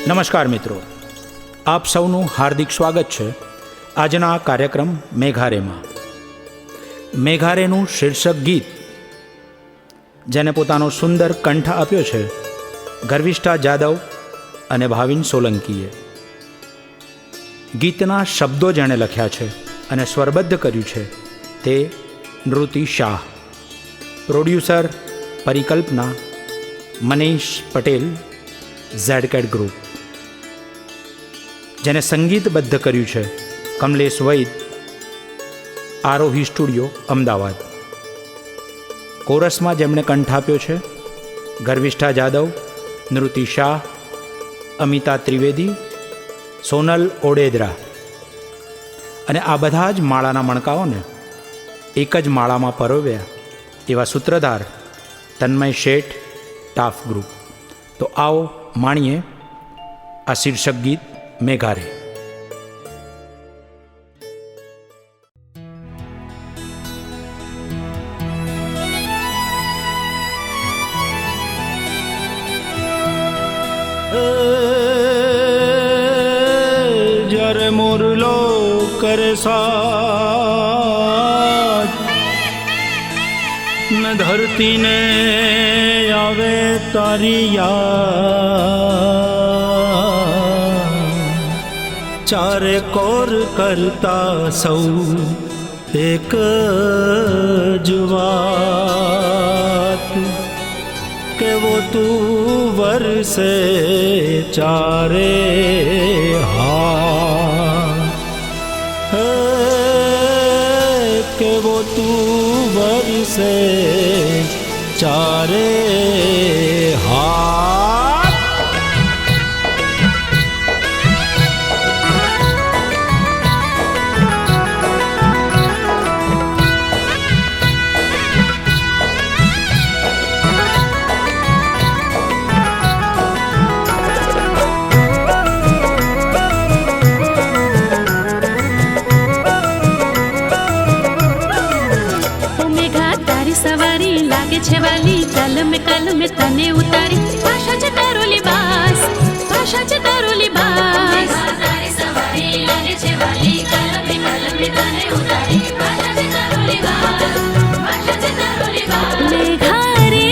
નમસ્કાર મિત્રો, આપ સૌનું હાર્દિક સ્વાગત છે આજના આ કાર્યક્રમ મેઘારેમાં. મેઘારેનું શીર્ષક ગીત જેને પોતાનો સુંદર કંઠ આપ્યો છે ગર્વિષ્ઠા જાદવ અને ભાવિન સોલંકીએ. ગીતના શબ્દો જેણે લખ્યા છે અને સ્વરબદ્ધ કર્યું છે તે નૃતિ શાહ. પ્રોડ્યુસર પરિકલ્પના મનીષ પટેલ, ઝેડકેટ ગ્રુપ. જેને સંગીતબદ્ધ કર્યું છે કમલેશ વૈદ, આરોહી સ્ટુડિયો, અમદાવાદ. કોરસમાં જેમણે કંઠ આપ્યો છે ગર્વિષ્ઠા જાદવ, નૃતિ શાહ, અમિતા ત્રિવેદી, સોનલ ઓડેદરા. અને આ બધા જ માળાના મણકાઓને એક જ માળામાં પરોવ્યા એવા સૂત્રધાર તન્મય શેઠ, ટાફ ગ્રુપ. તો આવો માણીએ આ શીર્ષક ગીત મેઘારે. જ્યારે મોરલો કરે સાથ ને ધરતીને આવે તારી યાદ, ચારે કોર કરતા સૌ એક જ વાત, કેવો તું વરસે ચારે હાથ, કેવો તું વરસે ચારે હાથ. સવારી લાગે છે વાલી, કલ મે તને ઉતારી, ભાષા છે તારો લિબાસ, ભાષા છે તારો લિબાસ. તારી સવારી લાગે છે વાલી, કલ મે તને ઉતારી, ભાષા છે તારો લિબાસ, ભાષા છે તારો લિબાસ. મેઘારે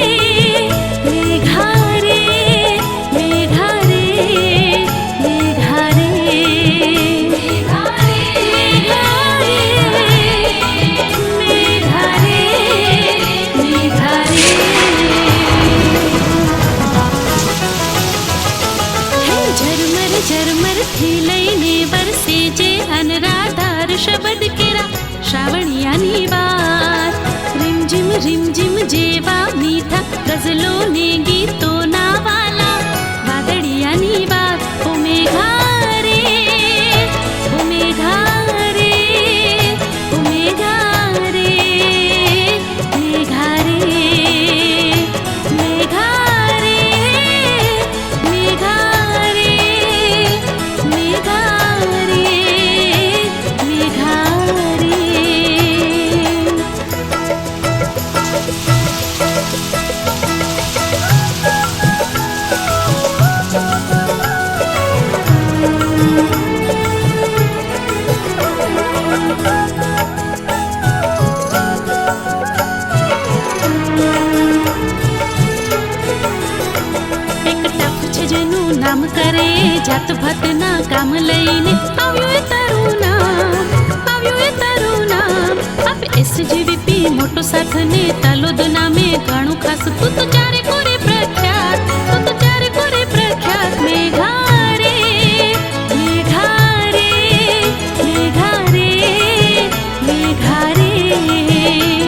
મેઘારે મેઘારે મેઘારે ઝરમરથી લઈને વરસે જે અનરાધાર શબ્દ કેરા, શ્રાવણિયાની વાત. રીમઝીમ જેવા મીઠા ગઝલો ને ગીતો ના વાલા, વાદળિયાની વાત. ઓ મેઘારે ઓ મેઘારે ઓ મેઘારે મેઘારે મેઘારે મેઘારે મેઘારે મેઘારે. નામ કરે જાત ભાતના કામ લઈને આવ્યું એ તારું નામ, આવ્યું એ તારું નામ. આપ એસજીવીપી મોટો સાથ ને તાલોદ નામે ઘણું ખાસ. તું તો ચારે કોરે પ્રખ્યાત, તું તો ચારે કોરે પ્રખ્યાત. મેઘારે મેઘારે મેઘારે મેઘારે મેઘારે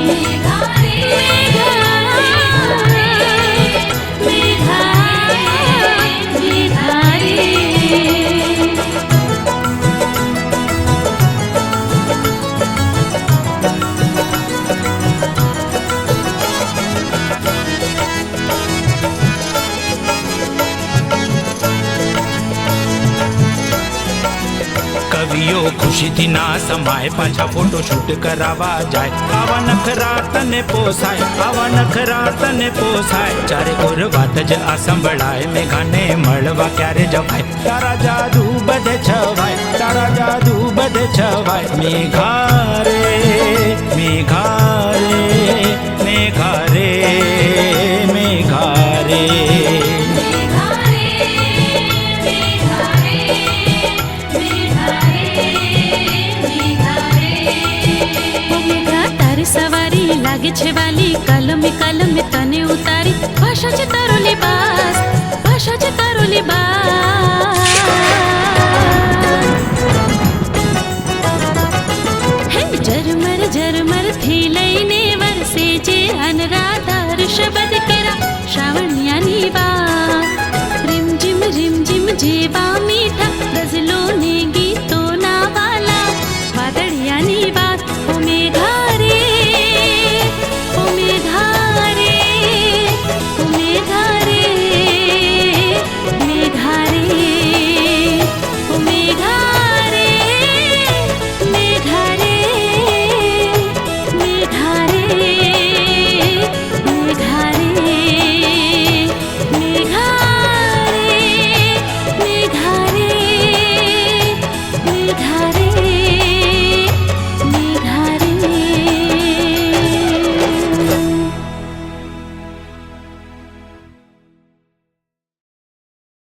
ભાઈઓ ખુશીથી ના સમાય, પાછા ફોટો શૂટ કરાવવા જાય. આવા નખરા તને પોસાય, આવા નખરા તને પોસાય. ચારે કોર વાત જ આ સંભળાય, મેઘાને મળવા ક્યારે જવાય. તારા જાદુ બધે છવાય, તારા જાદુ બધે છવાય. મેઘા રે મેઘા રે મેઘા રે મેઘા રે. તારી સવારી લાગે છે